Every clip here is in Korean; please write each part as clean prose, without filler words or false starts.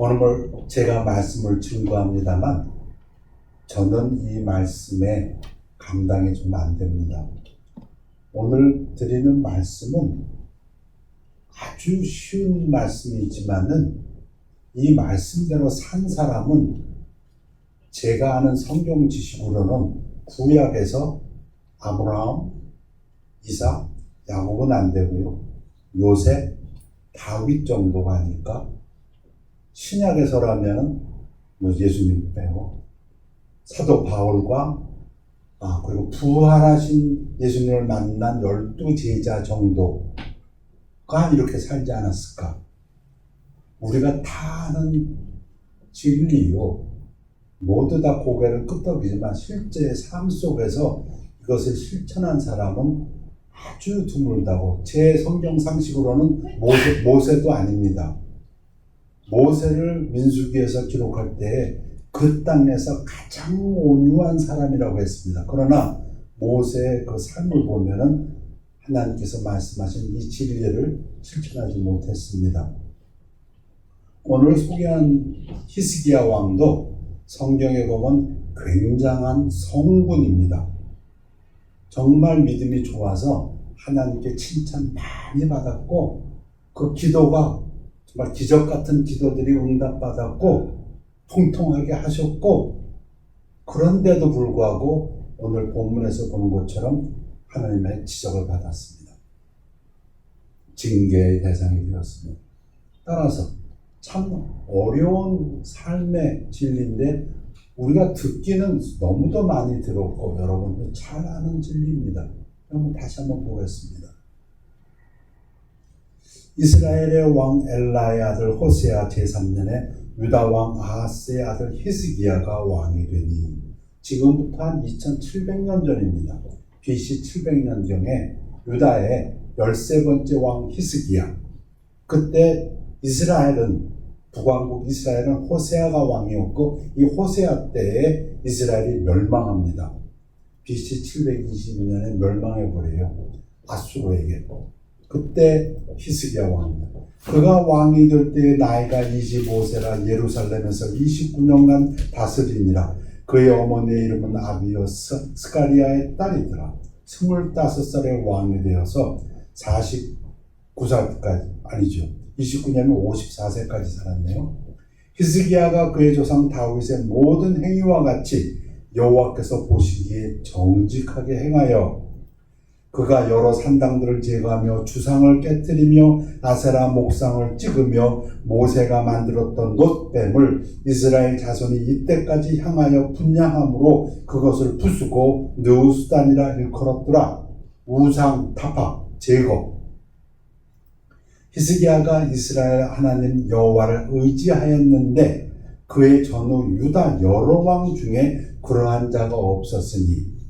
오늘 제가 말씀을 증거합니다만 저는 이 말씀에 감당이 좀 안 됩니다. 오늘 드리는 말씀은 아주 쉬운 말씀이지만은 이 말씀대로 산 사람은 제가 아는 성경 지식으로는 구약에서 아브라함, 이삭, 야곱은 안 되고요. 요셉, 다윗 정도가 아닐까? 신약에서라면 예수님 빼고 사도 바울과 그리고 부활하신 예수님을 만난 12제자 정도가 이렇게 살지 않았을까? 우리가 다 아는 진리요. 모두 다 고개를 끄덕이지만 실제 삶 속에서 이것을 실천한 사람은 아주 드물다고. 제 성경 상식으로는 모세도 아닙니다. 모세를 민수기에서 기록할 때 그 땅에서 가장 온유한 사람이라고 했습니다. 그러나 모세의 그 삶을 보면은 하나님께서 말씀하신 이 진리를 실천하지 못했습니다. 오늘 소개한 히스기야 왕도 성경에 보면 굉장한 성군입니다. 정말 믿음이 좋아서 하나님께 칭찬 많이 받았고 그 기도가 정말 기적 같은 기도들이 응답받았고 통통하게 하셨고, 그런데도 불구하고 오늘 본문에서 보는 것처럼 하나님의 지적을 받았습니다. 징계의 대상이 되었습니다. 따라서 참 어려운 삶의 진리인데 우리가 듣기는 너무도 많이 들었고 여러분도 잘 아는 진리입니다. 그럼 다시 한번 보겠습니다. 이스라엘의 왕 엘라의 아들 호세아 제3년에 유다 왕 아하스의 아들 히스기야가 왕이 되니, 지금부터 한 2700년 전입니다. BC 700년경에 유다의 13번째 왕 히스기야, 그때 이스라엘은, 북왕국 이스라엘은 호세아가 왕이었고 이 호세아 때에 이스라엘이 멸망합니다. BC 722년에 멸망해버려요. 아수르에게. 그때 히스기야 왕입니다. 그가 왕이 될 때의 나이가 25세라 예루살렘에서 29년간 다스리니라. 그의 어머니의 이름은 아비여 스가리아의 딸이더라. 25살에 왕이 되어서 49살까지, 아니죠, 29년이면 54세까지 살았네요. 히스기야가 그의 조상 다윗의 모든 행위와 같이 여호와께서 보시기에 정직하게 행하여 그가 여러 산당들을 제거하며 주상을 깨뜨리며 아세라 목상을 찍으며 모세가 만들었던 놋뱀을 이스라엘 자손이 이때까지 향하여 분향함으로 그것을 부수고 느우스단이라 일컬었더라. 우상 타파 제거. 히스기야가 이스라엘 하나님 여호와를 의지하였는데 그의 전후 유다 여러 왕 중에 그러한 자가 없었으니,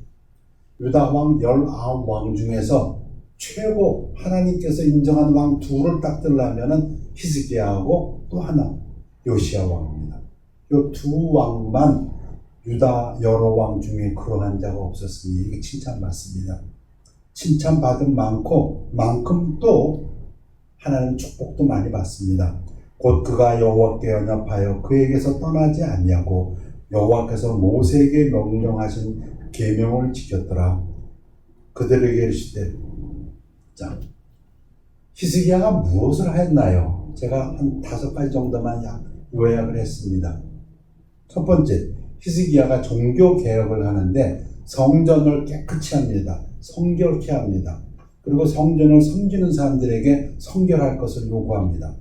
유다 왕 19왕 중에서 최고 하나님께서 인정한 왕 둘을 딱 들라면은 히스기야하고 또 하나 요시야 왕입니다. 이 두 왕만 유다 여러 왕 중에 그러한 자가 없었으니 이게 칭찬받습니다. 칭찬받은 만큼 또 하나님 축복도 많이 받습니다. 곧 그가 여호와께 연합하여 그에게서 떠나지 아니하고 여호와께서 모세에게 명령하신 계명을 지켰더라. 그들에게 이르시되, 자, 히스기야가 무엇을 하였나요? 제가 한 5가지 정도만 요약을 했습니다. 첫 번째, 히스기야가 종교 개혁을 하는데 성전을 깨끗이 합니다. 성결케 합니다. 그리고 성전을 섬기는 사람들에게 성결할 것을 요구합니다.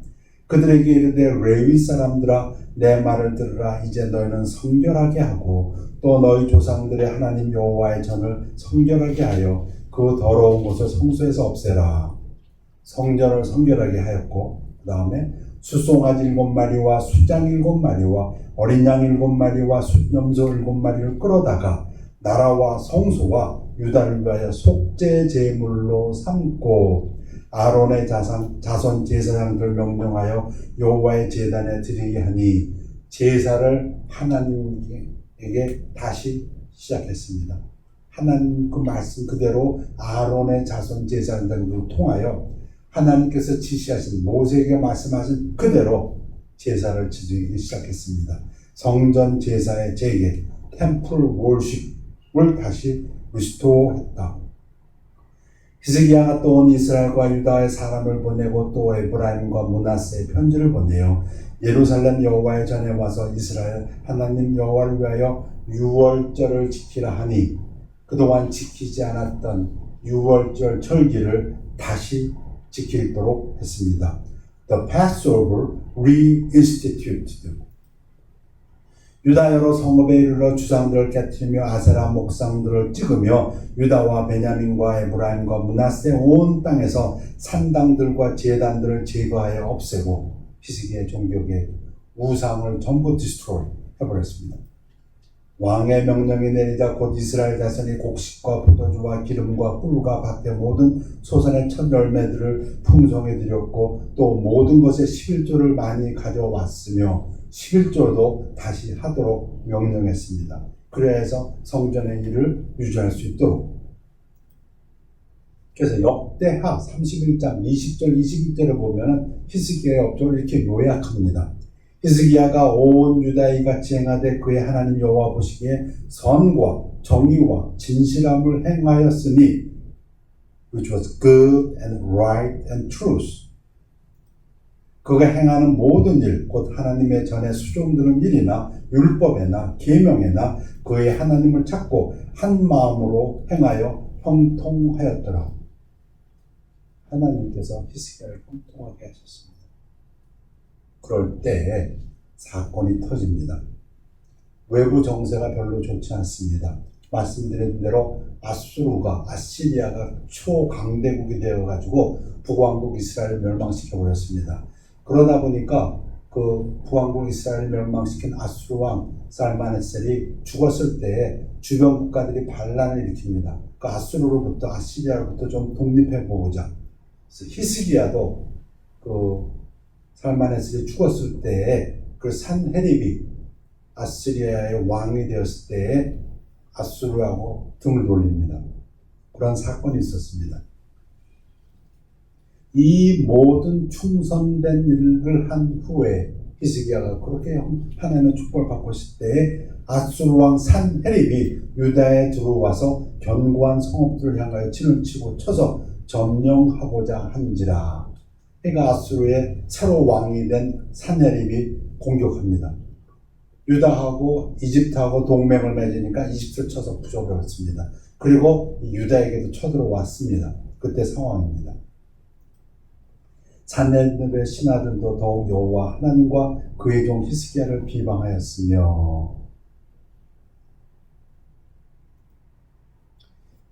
그들에게 이르되, 레위 사람들아 내 말을 들으라. 이제 너희는 성결하게 하고 또 너희 조상들의 하나님 여호와의 전을 성결하게 하여 그 더러운 것을 성소에서 없애라. 성전을 성결하게 하였고, 그 다음에 수송아지 7마리와 수장 7마리와 어린 양 7마리와 숫염소 7마리를 끌어다가 나라와 성소와 유다를 위하여 속죄 제물로 삼고 아론의 자손 제사장들 명령하여 여호와의 제단에 드리게 하니, 제사를 하나님에게 다시 시작했습니다. 하나님 그 말씀 그대로 아론의 자손 제사장들을 통하여 하나님께서 지시하신, 모세에게 말씀하신 그대로 제사를 지키기 시작했습니다. 성전 제사의 재개, 템플 월십을 다시 리스토어했다. 히스기야가 또 온 이스라엘과 유다의 사람을 보내고 또 에브라임과 므낫세에 편지를 보내요. 예루살렘 여호와의 전에 와서 이스라엘 하나님 여호와를 위하여 유월절을 지키라 하니 그동안 지키지 않았던 유월절 절기를 다시 지키도록 했습니다. The Passover reinstituted. 유다 여러 성읍에 이르러 주상들을 깨뜨리며 아세라 목상들을 찍으며 유다와 베냐민과 에브라임과 므낫세 온 땅에서 산당들과 제단들을 제거하여 없애고 히스기야의 종교계 우상을 전부 디스트로이 해버렸습니다. 왕의 명령이 내리자 곧 이스라엘 자손이 곡식과 포도주와 기름과 꿀과 밭의 모든 소산의 첫 열매들을 풍성히 드렸고 또 모든 것의 11조를 많이 가져왔으며 11조도 다시 하도록 명령했습니다. 그래서 성전의 일을 유지할 수 있도록. 그래서 역대하 31장 20절 21절을 보면 히스기야의 업적을 이렇게 요약합니다. 히스기야가 온 유다에 같이 행하되 그의 하나님 여호와 보시기에 선과 정의와 진실함을 행하였으니 which was good and right and truth. 그가 행하는 모든 일, 곧 하나님의 전에 수종드는 일이나 율법에나 계명에나 그의 하나님을 찾고 한 마음으로 행하여 형통하였더라. 하나님께서 히스기야를 형통하게 하셨습니다. 그럴 때 사건이 터집니다. 외부 정세가 별로 좋지 않습니다. 말씀드린 대로 아시리아가 초강대국이 되어가지고 북왕국 이스라엘을 멸망시켜버렸습니다. 그러다 보니까 그 북왕국 이스라엘을 멸망시킨 아수르 왕 살마네셀이 죽었을 때 주변 국가들이 반란을 일으킵니다. 그 아시리아로부터 좀 독립해보자. 그래서 히스기야도 그 살마네셀이 죽었을 때에 그 산헤립이 아시리아의 왕이 되었을 때에 아수르하고 등을 돌립니다. 그런 사건이 있었습니다. 이 모든 충성된 일을 한 후에 히스기야가 그렇게 하나님의 축복을 받고 있을 때에 아수르 왕 산헤립이 유다에 들어와서 견고한 성읍들을 향하여 진을 치고 쳐서 점령하고자 한지라. 그러니까 아수르의 새로 왕이 된 산헤립이 공격합니다. 유다하고 이집트하고 동맹을 맺으니까 이집트를 쳐서 부숴버렸습니다. 그리고 유다에게도 쳐들어왔습니다. 그때 상황입니다. 산헤립의 신하들도 더욱 여호와 하나님과 그의 종 히스기야를 비방하였으며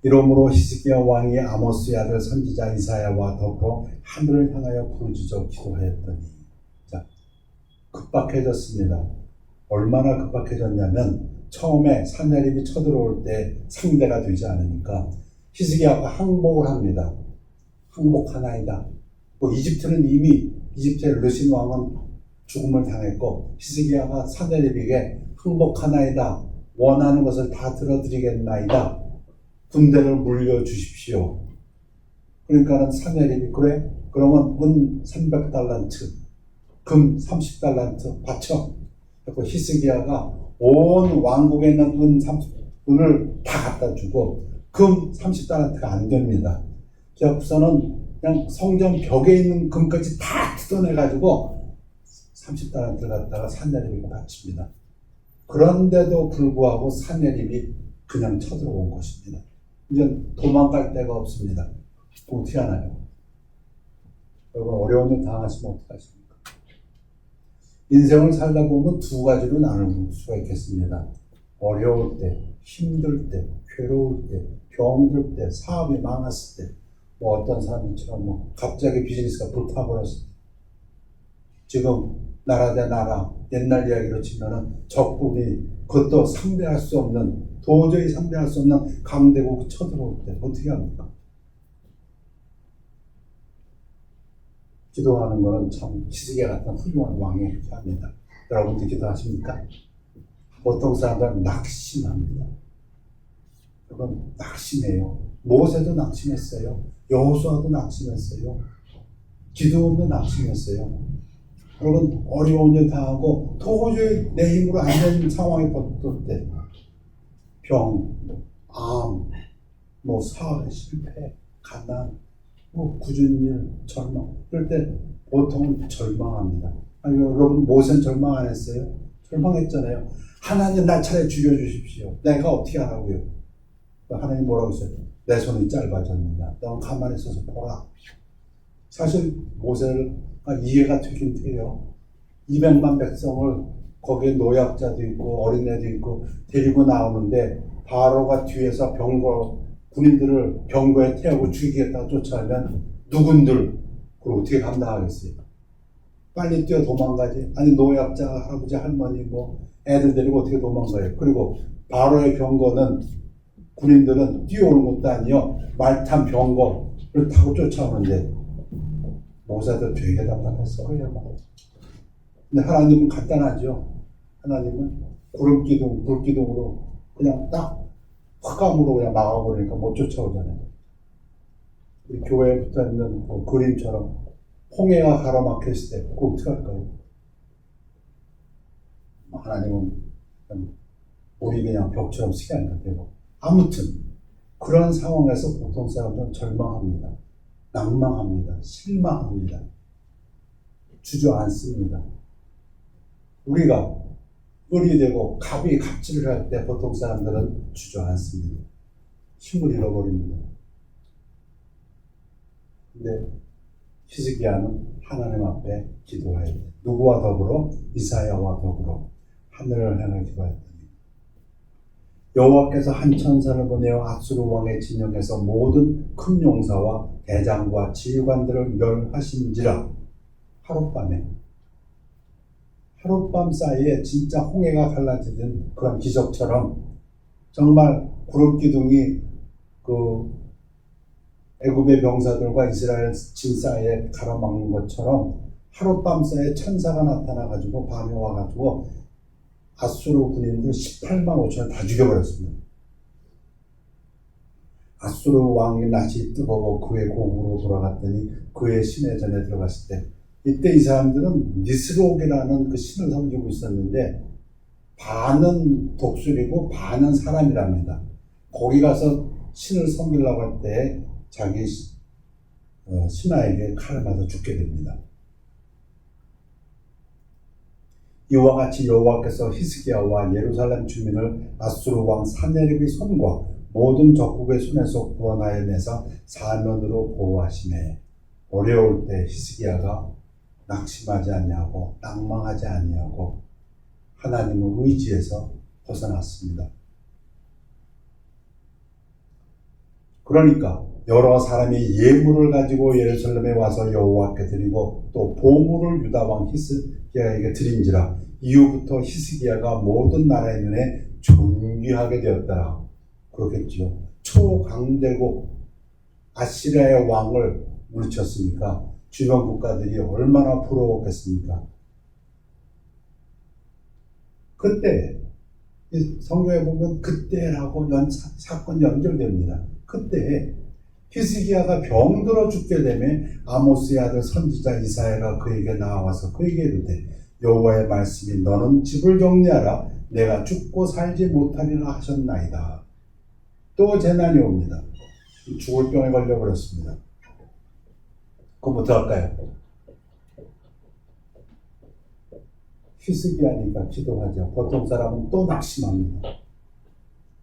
이러므로 히스기야 왕이 아모스의 아들 선지자 이사야와 더불어 하늘을 향하여 부르짖어 기도하였더니 자, 급박해졌습니다. 얼마나 급박해졌냐면 처음에 산헤립이 쳐들어올 때 상대가 되지 않으니까 히스기야가 항복을 합니다. 항복하나이다. 이집트는 이미 이집트의 르신 왕은 죽음을 당했고 히스기야가 산헤립에게 항복하나이다. 원하는 것을 다 들어드리겠나이다. 군대를 물려주십시오. 그러니까는 산헤립이 그래? 그러면 은 300달란트, 금 30달란트 바쳐. 그리고 히스기야가 온 왕국에 있는 은을 다 갖다 주고 금 30달란트가 안 됩니다. 그래서는 그냥 성전 벽에 있는 금까지 다 뜯어내가지고 30달란트를 갖다가 산헤립에게 바칩니다. 그런데도 불구하고 산헤립이 그냥 쳐들어온 것입니다. 이제 도망갈 데가 없습니다. 어떻게 하나요? 여러분 어려운 일 당하시면 어떡하십니까? 인생을 살다 보면 두 가지로 나눌 수가 있겠습니다. 어려울 때, 힘들 때, 괴로울 때, 병들 때, 사업이 망했을 때, 어떤 사람들처럼 갑자기 비즈니스가 불타버렸을 때, 지금 나라 대 나라, 옛날 이야기로 치면은 적국이 그것도 상대할 수 없는, 도저히 상대할 수 없는 강대국이 쳐들어올 때 어떻게 합니까? 기도하는 거는 참 히스기야 같은 훌륭한 왕이 이렇게 합니다. 여러분들 기도하십니까? 보통 사람들은 낙심합니다. 여러분 낙심해요. 모세도 낙심했어요. 여호수아도 낙심했어요. 기드온도 낙심했어요. 여러분 어려운 일 당하고 도저히 내 힘으로 안 되는 상황에 뻗을 때 병, 암, 뭐 사회 실패, 가난, 뭐 굳은 일, 절망 이럴 때 보통 절망합니다. 아니 여러분 모세는 절망 안 했어요? 절망했잖아요. 하나님 날 차라리 죽여주십시오. 내가 어떻게 하라고요? 하나님 뭐라고 했어요? 내 손이 짧아졌느냐. 넌 가만히 있어서 보라. 사실 모세가 이해가 되긴 돼요. 200만 백성을 거기에 노약자도 있고 어린애도 있고 데리고 나오는데 바로가 뒤에서 군인들을 병거에 태우고 죽이겠다고 쫓아오면 누군들 그걸 어떻게 감당하겠어요? 빨리 뛰어 도망가지. 아니 노약자 할아버지 할머니 뭐 애들 데리고 어떻게 도망가요? 그리고 바로의 병거는 군인들은 뛰어오는 것도 아니요 말탄 병거를 타고 쫓아오는데 모세도 되게 답답했을 거예요. 근데 하나님은 간단하죠. 하나님은 구름기둥, 불기둥으로 그냥 딱 흑암으로 그냥 막아버리니까 못 쫓아오잖아요. 우리 교회에 붙어있는 그 그림처럼 홍해가 가로막혔을 때 그거 어떻게 할까요? 하나님은 우리 그냥 벽처럼 쓰게 하는 거예요. 아무튼 그런 상황에서 보통 사람들은 절망합니다. 낭망합니다. 실망합니다. 주저앉습니다. 우리가 뿔이 되고 갑이 갑질을 할 때 보통 사람들은 주저앉습니다. 힘을 잃어버립니다. 근데 히스기야는 하나님 앞에 기도해야 돼. 누구와 더불어? 이사야와 더불어 하늘을 향해 기도했더니 여호와께서 한 천사를 보내어 앗수르 왕의 진영에서 모든 큰 용사와 대장과 지휘관들을 멸하신지라. 하룻밤 사이에 진짜 홍해가 갈라지는 그런 기적처럼 정말 구름기둥이 그 애굽의 병사들과 이스라엘 진 사이에 가로막는 것처럼 하룻밤 사이에 천사가 나타나가지고 밤에 와가지고 앗수르 군인들 18만 5천을 다 죽여버렸습니다. 앗수르 왕의 낯이 뜨거워 그의 공으로 돌아갔더니 그의 신의 전에 들어갔을 때 이때 이 사람들은 니스록이라는 그 신을 섬기고 있었는데 반은 독수리고 반은 사람이랍니다. 거기 가서 신을 섬기려고 할 때 자기 신하에게 칼을 맞아 죽게 됩니다. 이와 같이 여호와께서 히스기야와 예루살렘 주민을 앗수르 왕 사네립의 손과 모든 적국의 손에서 구원하여 내사 사면으로 보호하시매 어려울 때 히스기야가 낙심하지 아니하고 낭망하지 아니하고 하나님의 의지에서 벗어났습니다. 그러니까 여러 사람이 예물을 가지고 예루살렘에 와서 여호와께 드리고 또 보물을 유다 왕 히스기야에게 드린지라. 이후부터 히스기야가 모든 나라의 눈에 존귀하게 되었더라. 그렇겠지요. 초강대국 아시리아의 왕을 물리쳤으니까 주변 국가들이 얼마나 부러웠겠습니까? 그때 성경에 보면 그때라고 사건이 연결됩니다. 그때 히스기야가 병들어 죽게 되면 아모스의 아들 선지자 이사야가 그에게 나와서 그에게 이르되 여호와의 말씀이 너는 집을 정리하라 내가 죽고 살지 못하리라 하셨나이다. 또 재난이 옵니다. 죽을 병에 걸려버렸습니다. 그럼 어떡할까요? 히스기야니까 기도하죠. 보통 사람은 또 낙심합니다.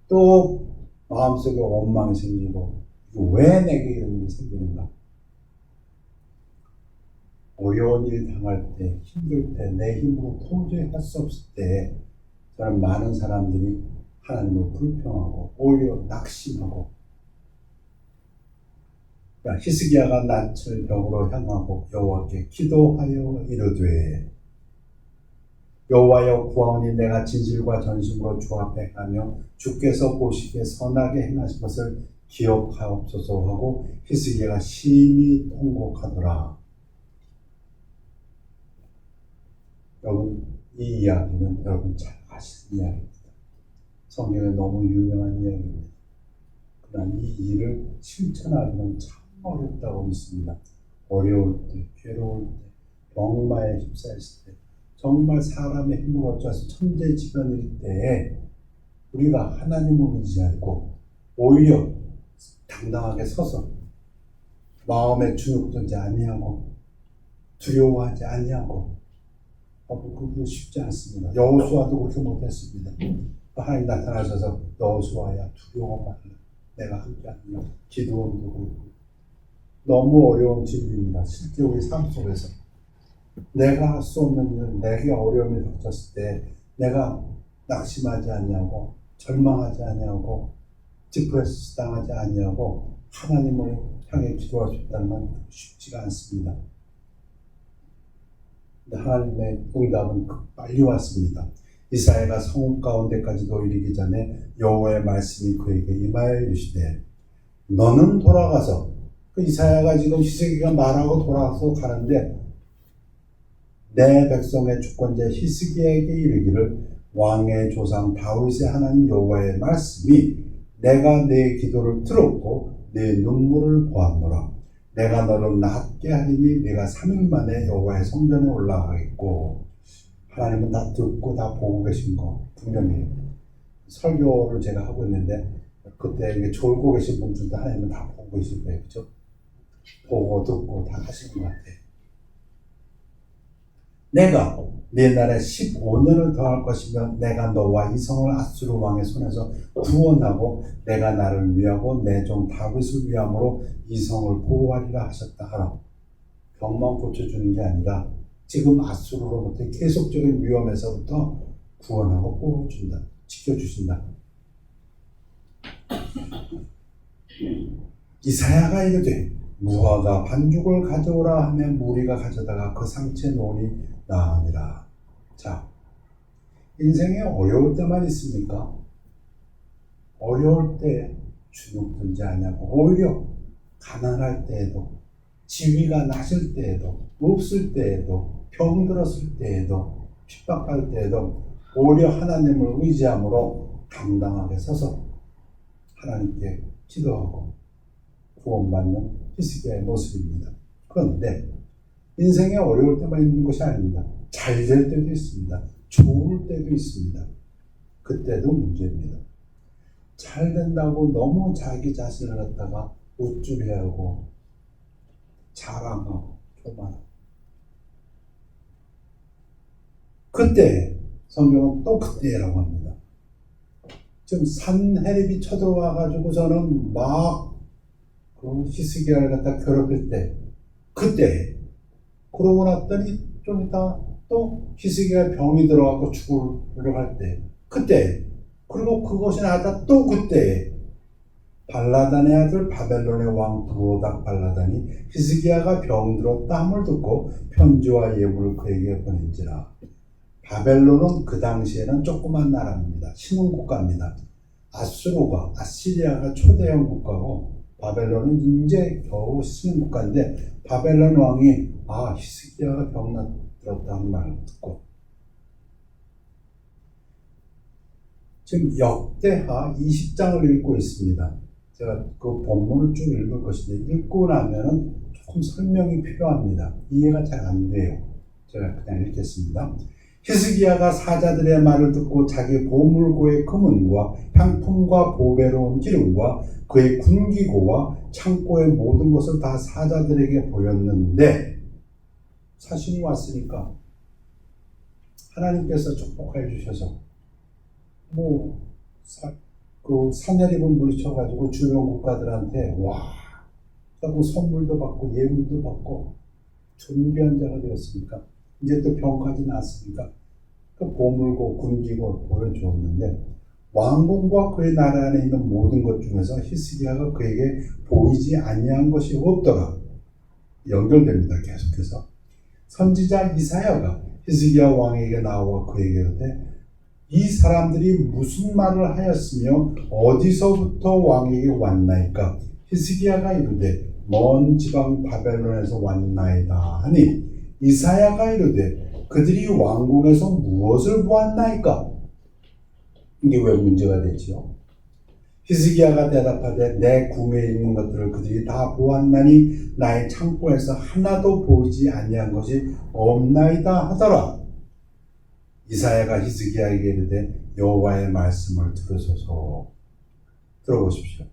또 마음속에 원망이 생기고 왜 내게 이런 일이 생기는가? 어려운 일 당할 때, 힘들 때, 내 힘으로 도저히 할 수 없을 때 저는 많은 사람들이 하나님을 불평하고 오히려 낙심하고 히스기야가 낯을 벽으로 향하고 여호와께 기도하여 이르되 여호와여 구하오니 내가 진실과 전심으로 주 앞에 가며 주께서 보시기에 선하게 행하신 것을 기억하옵소서 하고 히스기야가 심히 통곡하더라. 여러분 이 이야기는 여러분 잘 아시는 이야기입니다. 성경에 너무 유명한 이야기입니다. 그러나 이 일을 실천하기는 참 어렵다고 믿습니다. 어려울 때, 괴로울 때, 엉마에 휩싸였을 때, 정말 사람의 힘을 어쩌서 천재지변일 때에 우리가 하나님을 의지하고 오히려 당당하게 서서 마음에 주눅들지 아니하고 두려워하지 아니하고 그거 쉽지 않습니다. 여호수아도 그렇게 못했습니다. 하나님 나타나셔서 여호수아야 두려워 말라 내가 함께하느냐. 기도원도 그렇고 너무 어려운 진리입니다. 실제 우리 삶 속에서 내가 할 수 없는 일, 내게 어려움이 닥쳤을 때 내가 낙심하지 아니하고 절망하지 아니하고 디프레스 당하지 아니하고 하나님을 향해 기도할 수 있다는 건 쉽지가 않습니다. 하나님의 응답은 빨리 왔습니다. 이사야가 성읍 가운데까지도 이르기 전에 여호와의 말씀이 그에게 임하여 이르시되 너는 돌아가서 그 이사야가 지금 히스기야가 말하고 돌아가서 가는데 내 백성의 주권자 히스기야에게 이르기를 왕의 조상 다윗의 하나님 여호와의 말씀이 내가 내 기도를 들었고 내 눈물을 보았노라. 내가 너를 낫게 하리니 내가 3일 만에 여호와의 성전에 올라가겠고. 하나님은 다 듣고 다 보고 계신 거 분명해요. 설교를 제가 하고 있는데 그때 이게 졸고 계신 분들도 하나님은 다 보고 계실 거예요. 그죠? 보고 듣고 다 하시는 것 같아요. 내가 네 날에 15년을 더할 것이며 내가 너와 이 성을 아수르 왕의 손에서 구원하고 내가 나를 위하고 내 종 다윗을 위함으로 이 성을 보호하리라 하셨다 하라. 병만 고쳐주는 게 아니라 지금 아수르로부터 계속적인 위험에서부터 구원하고 보호해준다. 지켜주신다. 이사야가 이르되 무화과 반죽을 가져오라 하면 무리가 가져다가 그 상체에 놓으니 나으니라. 자, 인생에 어려울 때만 있습니까? 어려울 때 주눅들지 아니하고 오히려 가난할 때에도 지위가 낮을 때에도 없을 때에도 병들었을 때에도 핍박할 때에도 오히려 하나님을 의지함으로 당당하게 서서 하나님께 기도하고 구원받는 히스기야의 모습입니다. 그런데 인생에 어려울 때만 있는 것이 아닙니다. 잘 될 때도 있습니다. 좋을 때도 있습니다. 그때도 문제입니다. 잘 된다고 너무 자기 자신을 갖다가 우쭐해하고 자랑하고 교만하고 그때 성경은 또 그때라고 합니다. 지금 산헤립이 쳐들어와 가지고 저는 막 그 히스기야를 갖다 괴롭힐 때 그때 그러고 났더니 좀 이따 또 히스기야 병이 들어가고 죽으려고 할 때 그때 그리고 그것이 나다 또 그때 발라단의 아들 바벨론의 왕 부로닥 발라단이 히스기야가 병들었다 함을 듣고 편지와 예물을 그에게 보낸지라. 바벨론은 그 당시에는 조그만 나라입니다. 신흥 국가입니다. 아수르가 아시리아가 초대형 국가고 바벨론은 이제 겨우 신흥 국가인데 바벨론 왕이 히스기야가 병들었다는 말을 듣고 지금 역대하 20장을 읽고 있습니다. 제가 그 본문을 쭉 읽을 것인데 읽고 나면은 조금 설명이 필요합니다. 이해가 잘 안 돼요. 제가 그냥 읽겠습니다. 히스기야가 사자들의 말을 듣고 자기 보물고의 금은과 향품과 보배로운 기름과 그의 군기고와 창고의 모든 것을 다 사자들에게 보였는데 사신이 왔으니까 하나님께서 축복해 주셔서 그 산헤립을 물리쳐가지고 주변 국가들한테 하고 선물도 받고 예물도 받고 준비한 자가 되었으니까 이제 또 병까지 났으니까 그 보물고 군기고 보여주었는데 왕궁과 그의 나라 안에 있는 모든 것 중에서 히스기야가 그에게 보이지 아니한 것이 없더라. 연결됩니다. 계속해서 선지자 이사야가 히스기야 왕에게 나와 그에게 이르되 이 사람들이 무슨 말을 하였으며 어디서부터 왕에게 왔나이까? 히스기야가 이르되 먼 지방 바벨론에서 왔나이다 하니 이사야가 이르되 그들이 왕궁에서 무엇을 보았나이까? 이게 왜 문제가 되지요? 히스기야가 대답하되 내 궁에 있는 것들을 그들이 다 보았나니 나의 창고에서 하나도 보이지 아니한 것이 없나이다 하더라. 이사야가 히스기야에게 이르되 여호와의 말씀을 들으소서. 들어보십시오.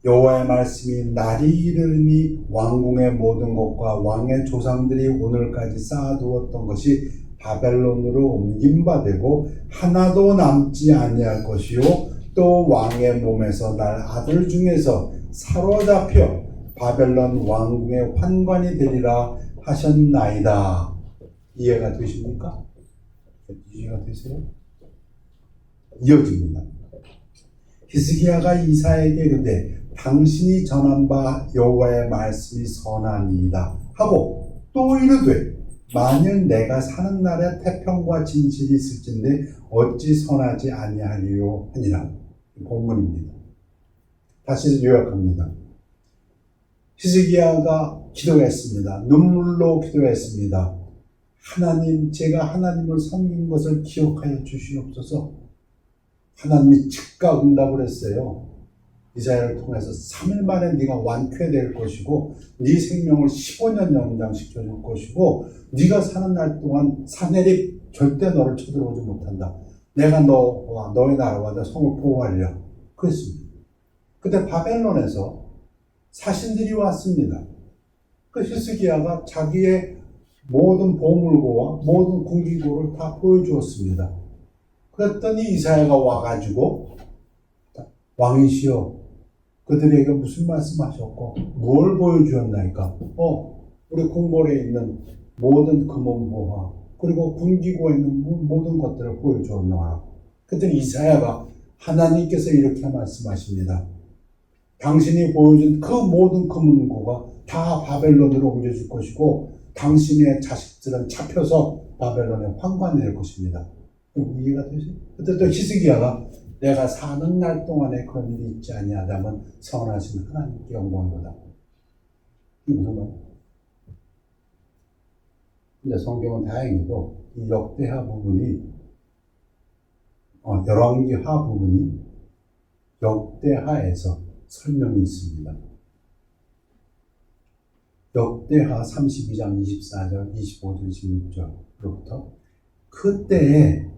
여호와의 말씀이 날이 이르니 왕궁의 모든 것과 왕의 조상들이 오늘까지 쌓아두었던 것이 바벨론으로 옮김바되고 하나도 남지 아니할 것이요 또 왕의 몸에서 날 아들 중에서 사로잡혀 바벨론 왕궁의 환관이 되리라 하셨나이다. 이해가 되십니까? 이해가 되세요? 이어집니다. 히스기야가 이사야에게 이르되 당신이 전한 바 여호와의 말씀이 선하니이다 하고 또 이르되 만일 내가 사는 날에 태평과 진실이 있을진데 어찌 선하지 아니하리요 하니라. 본문입니다. 다시 요약합니다. 히스기야가 기도했습니다. 눈물로 기도했습니다. 하나님, 제가 하나님을 섬긴 것을 기억하여 주시옵소서. 하나님이 즉각 응답을 했어요. 이사야를 통해서 3일 만에 네가 완쾌될 것이고 네 생명을 15년 연장시켜 줄 것이고 네가 사는 날 동안 사내립 절대 너를 쳐들어오지 못한다. 내가 너와 너의 나라와 내 성을 보호하리라. 그랬습니다. 그때 바벨론에서 사신들이 왔습니다. 그 히스기야가 자기의 모든 보물고와 모든 궁기고를 다 보여주었습니다. 그랬더니 이사야가 와가지고 왕이시여 그들에게 무슨 말씀하셨고 뭘 보여주었나이까? 우리 궁궐에 있는 모든 금은보화 그리고 궁기고에 있는 모든 것들을 보여주었노라. 그랬더니 이사야가 하나님께서 이렇게 말씀하십니다. 당신이 보여준 그 모든 금은고가 다 바벨론으로 옮겨질 것이고 당신의 자식들은 잡혀서 바벨론의 환관이 될 것입니다. 이해가 되세요? 그때 또 히스기야가 내가 사는 날 동안에 그런 일이 있지 아니하다면 선하신 하나님께 영광이로다. 이게 무슨 말이에요? 근데 성경은 다행히도 이 역대하 부분이 열왕기하 부분이 역대하에서 설명이 있습니다. 역대하 32장 24절, 25절, 26절로부터 그때에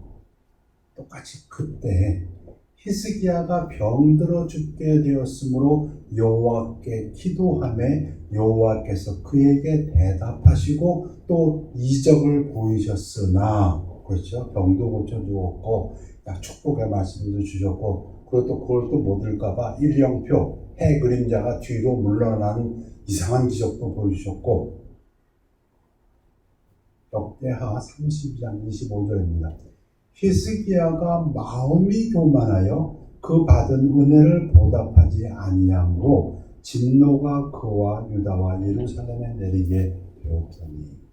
똑같이 그때에 히스기야가 병들어 죽게 되었으므로 여호와께 기도하매 여호와께서 그에게 대답하시고 또 이적을 보이셨으나 그렇죠. 병도 고쳐주었고 축복의 말씀도 주셨고 그리고 또 그걸 또 못 읽을까봐 일령표 해 그림자가 뒤로 물러나는 이상한 기적도 보여주셨고 역대하 32장 25절입니다. 히스기야가 마음이 교만하여 그 받은 은혜를 보답하지 아니함으로 진노가 그와 유다와 예루살렘에 내리게 되었더니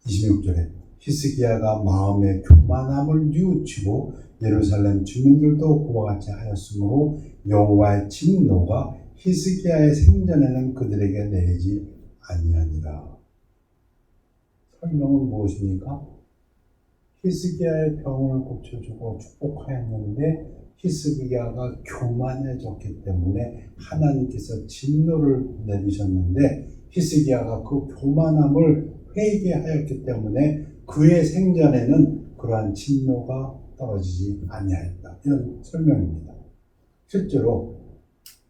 26절에 히스기야가 마음의 교만함을 뉘우치고 예루살렘 주민들도 그와 같이 하였으므로 여호와의 진노가 히스기야의 생전에는 그들에게 내리지 아니하니라. 설명은 무엇입니까? 히스기야의 병을 고쳐주고 축복하였는데 히스기야가 교만해졌기 때문에 하나님께서 진노를 내리셨는데 히스기야가 그 교만함을 회개하였기 때문에 그의 생전에는 그러한 진노가 떨어지지 아니하였다. 이런 설명입니다. 실제로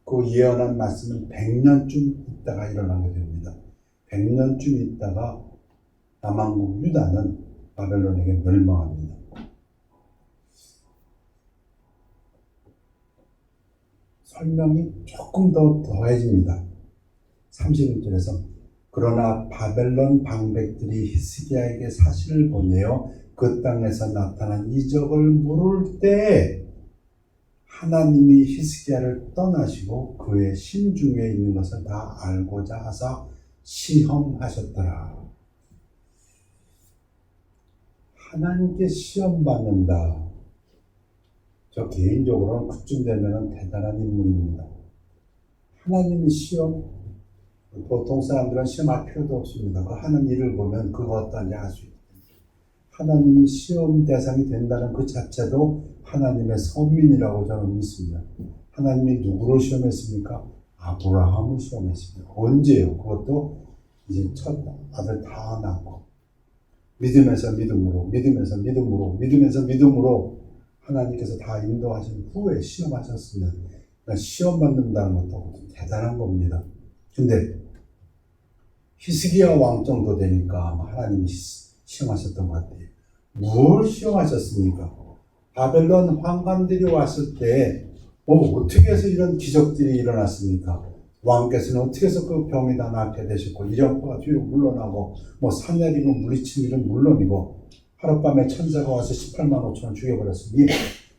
그 예언한 말씀은 100년쯤 있다가 일어나게 됩니다. 100년쯤 있다가 남왕국 유다는 바벨론에게 멸망합니다. 설명이 조금 더 더해집니다. 31절에서 그러나 바벨론 방백들이 히스기야에게 사실을 보내어 그 땅에서 나타난 이적을 물을 때에 하나님이 히스기야를 떠나시고 그의 심중에 있는 것을 다 알고자 하사 시험하셨더라. 하나님께 시험받는다. 저 개인적으로는 그쯤 되면 대단한 인물입니다. 하나님이 시험, 보통 사람들은 시험할 필요도 없습니다. 그 하는 일을 보면 그거 어떤지 알 수 있습니다. 하나님이 시험 대상이 된다는 그 자체도 하나님의 선민이라고 저는 믿습니다. 하나님이 누구로 시험했습니까? 아브라함을 시험했습니다. 언제요? 그것도 이제 첫 아들 다 낳고 믿음에서 믿음으로, 믿음에서 믿음으로, 믿음에서 믿음으로 하나님께서 다 인도하신 후에 시험하셨습니다. 그러니까 시험 받는다는 것도 대단한 겁니다. 근데 히스기야 왕 정도 되니까 하나님이 시험하셨던 것 같아요. 뭘 시험하셨습니까? 바벨론 황관들이 왔을 때 어떻게 해서 이런 기적들이 일어났습니까? 왕께서는 어떻게 해서 그 병이 다 낫게 되셨고 이령포가 뒤로 물러나고 산 내리고 물리친 일은 물론이고 하룻밤에 천사가 와서 18만 5천을 죽여버렸으니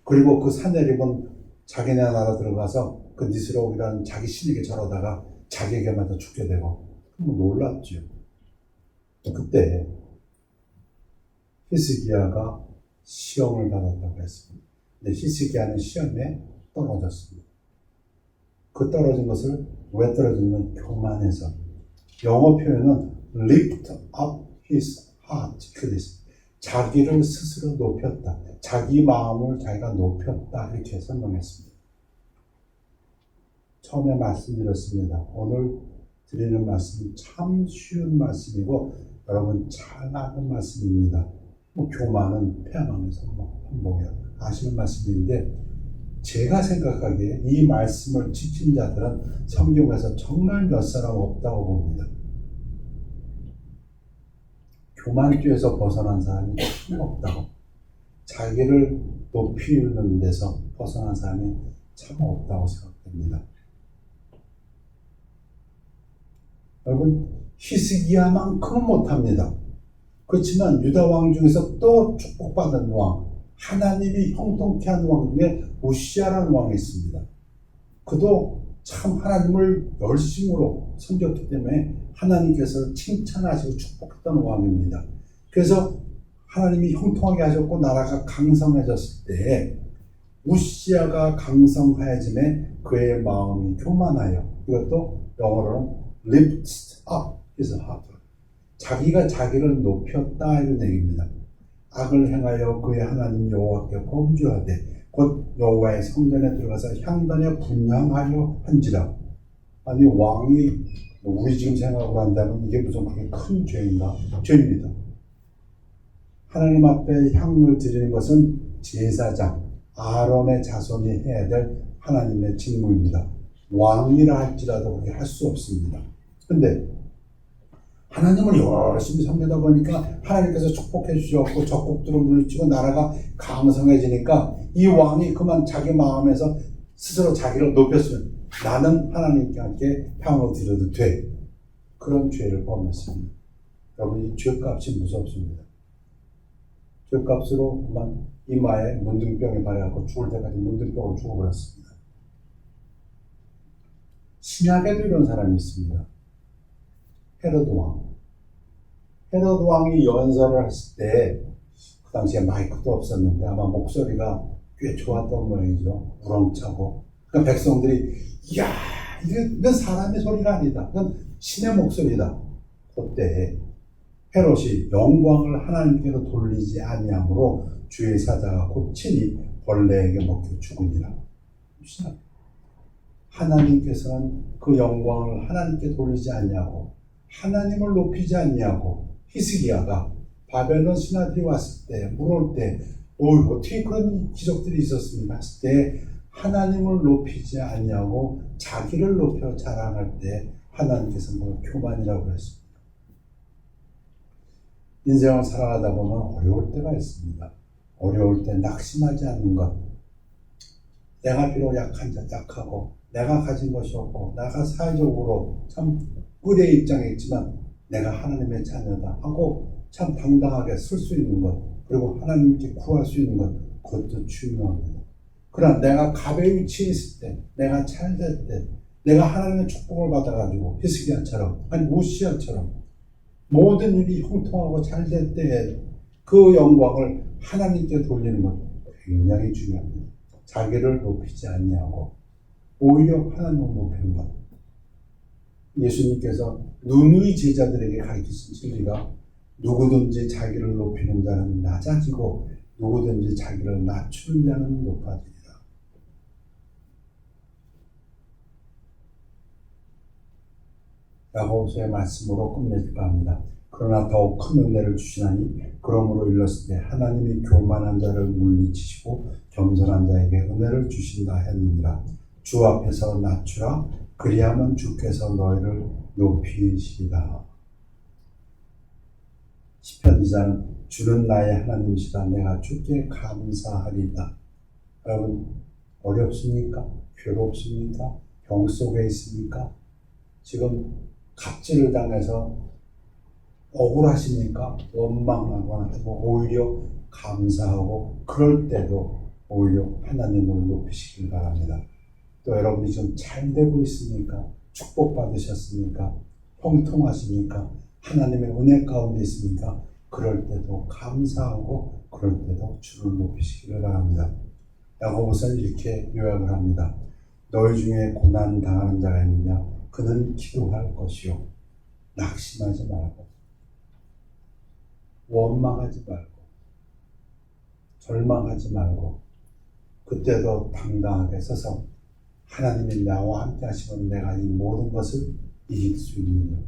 그리고 그 산 내리고 자기네 나라 들어가서 그 니스록이라는 자기 신에게 절하다가 자기에게 맞아 죽게 되고 놀랐죠. 그때 히스기야가 시험을 받았다고 했습니다. 근데 히스기야는 시험에 떨어졌습니다. 그 떨어진 것을 왜 떨어지냐면 교만해서 영어 표현은 lift up his heart 자기를 스스로 높였다. 자기 마음을 자기가 높였다. 이렇게 설명했습니다. 처음에 말씀드렸습니다. 오늘 드리는 말씀은 참 쉬운 말씀이고 여러분 잘 아는 말씀입니다. 교만은 패망의 선봉이야. 아시는 말씀인데 제가 생각하기에 이 말씀을 지킨 자들은 성경에서 정말 몇 사람 없다고 봅니다. 교만죄에서 벗어난 사람이 참 없다고. 자기를 높이는 데서 벗어난 사람이 참 없다고 생각됩니다. 여러분 히스기야만큼은 못합니다. 그렇지만 유다 왕 중에서 또 축복받은 왕, 하나님이 형통케 한 왕 중에 우시야라는 왕이 있습니다. 그도 참 하나님을 열심으로 섬겼기 때문에 하나님께서 칭찬하시고 축복했던 왕입니다. 그래서 하나님이 형통하게 하셨고 나라가 강성해졌을 때 우시야가 강성하여짐에 그의 마음이 교만하여 이것도 영어로는 lift up his heart 자기가 자기를 높였다 이런 얘기입니다. 악을 행하여 그의 하나님 여호와께 범죄하되 곧 여호와의 성전에 들어가서 향단에 분향하려 한지라. 아니 왕이 우리 지금 생각으로 한다면 이게 무슨 그렇게 큰 죄인가? 죄입니다. 하나님 앞에 향을 드리는 것은 제사장 아론의 자손이 해야 될 하나님의 직무입니다. 왕이라 할지라도 그렇게 할 수 없습니다. 근데 하나님을 열심히 섬기다 보니까 하나님께서 축복해 주셨고 적국들을 물리치고 나라가 강성해지니까 이 왕이 그만 자기 마음에서 스스로 자기를 높였으면 나는 하나님께 함께 향을 드려도 돼. 그런 죄를 범했습니다. 여러분 이 죄값이 무섭습니다. 죄값으로 그만 이마에 문둥병에 발해갖고 죽을 때까지 문둥병을 죽어버렸습니다. 신약에도 이런 사람이 있습니다. 헤로드 왕. 헤로드 왕이 연설을 했을 때 그 당시에 마이크도 없었는데 아마 목소리가 꽤 좋았던 모양이죠. 우렁차고. 그러니까 백성들이 이야 이건 사람의 소리가 아니다. 이건 신의 목소리다. 그때 헤롯이 영광을 하나님께로 돌리지 아니함으로 주의 사자가 고치니 벌레에게 먹혀 죽으니라. 하나님께서는 그 영광을 하나님께 돌리지 않냐고 하나님을 높이지 않냐고 히스기야가 바벨론 신하들이 왔을 때 물을 때 어떻게 그런 기적들이 있었습니까? 했을 때 하나님을 높이지 않냐고 자기를 높여 자랑할 때 하나님께서 교만이라고 했습니다. 인생을 살아가다 보면 어려울 때가 있습니다. 어려울 때 낙심하지 않는 것. 내가 비록 약하고 내가 가진 것이 없고 내가 사회적으로 참 의뢰의 입장에 있지만 내가 하나님의 자녀다 하고 참 당당하게 쓸 수 있는 것 그리고 하나님께 구할 수 있는 것 그것도 중요합니다. 그러나 내가 갑의 위치에 있을 때 내가 잘 될 때 내가 하나님의 축복을 받아가지고 히스기야처럼 아니 우시야처럼 모든 일이 형통하고 잘 될 때에 그 영광을 하나님께 돌리는 것 굉장히 중요합니다. 자기를 높이지 않냐고 오히려 하나님을 높이는 것. 예수님께서 누누이 제자들에게 가르치신 진리가 누구든지 자기를 높이는 자는 낮아지고 누구든지 자기를 낮추는 자는 높아지리라. 야고보서의 말씀으로 끝맺을까 합니다. 그러나 더욱 큰 은혜를 주시나니 그러므로 일렀을 때 하나님이 교만한 자를 물리치시고 겸손한 자에게 은혜를 주신다 했느니라. 주 앞에서 낮추라. 그리하면 주께서 너희를 높이시리라. 시편 기자는 주는 나의 하나님이시다. 내가 주께 감사하리다. 여러분 어렵습니까? 괴롭습니까? 병 속에 있습니까? 지금 갑질을 당해서 억울하십니까? 원망하거나 오히려 감사하고 그럴 때도 오히려 하나님을 높이시길 바랍니다. 또 여러분이 좀 잘 되고 있습니까? 축복받으셨습니까? 형통하십니까? 하나님의 은혜 가운데 있습니까? 그럴 때도 감사하고 그럴 때도 주를 높이시기를 바랍니다. 야고보서는 이렇게 요약을 합니다. 너희 중에 고난 당하는 자가 있느냐? 그는 기도할 것이요. 낙심하지 말고 원망하지 말고 절망하지 말고 그때도 당당하게 서서 하나님이 나와 함께 하시면 내가 이 모든 것을 이길 수 있는 것.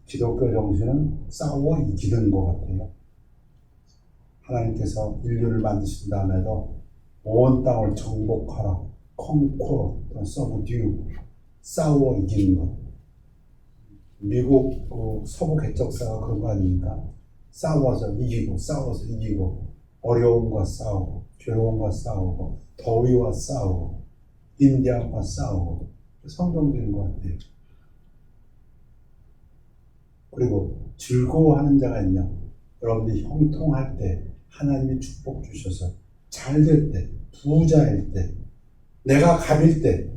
기독교 정신은 싸워 이기는 것 같아요. 하나님께서 인류를 만드신 다음에도 온 땅을 정복하라, 컨코어, 서브듀, 싸워 이기는 것. 미국 서부 개척사가 그런 거 아닙니까? 싸워서 이기고 어려움과 싸우고 괴로움과 싸우고 더위와 싸우고 인디안과 싸우고 성경적인 것 같아요. 그리고 즐거워하는 자가 있냐? 여러분들이 형통할 때 하나님이 축복 주셔서 잘 될 때, 부자일 때, 내가 갑일 때,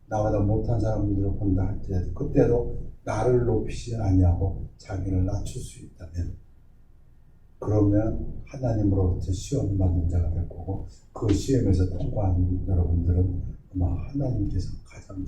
나보다 못한 사람들을 본다 할 때, 그때도 나를 높이지 아니하고 자기를 낮출 수 있다면, 그러면 하나님으로부터 시험 받는 자가 될 거고, 그 시험에서 통과하는 여러분들은 아마 하나님께서 가장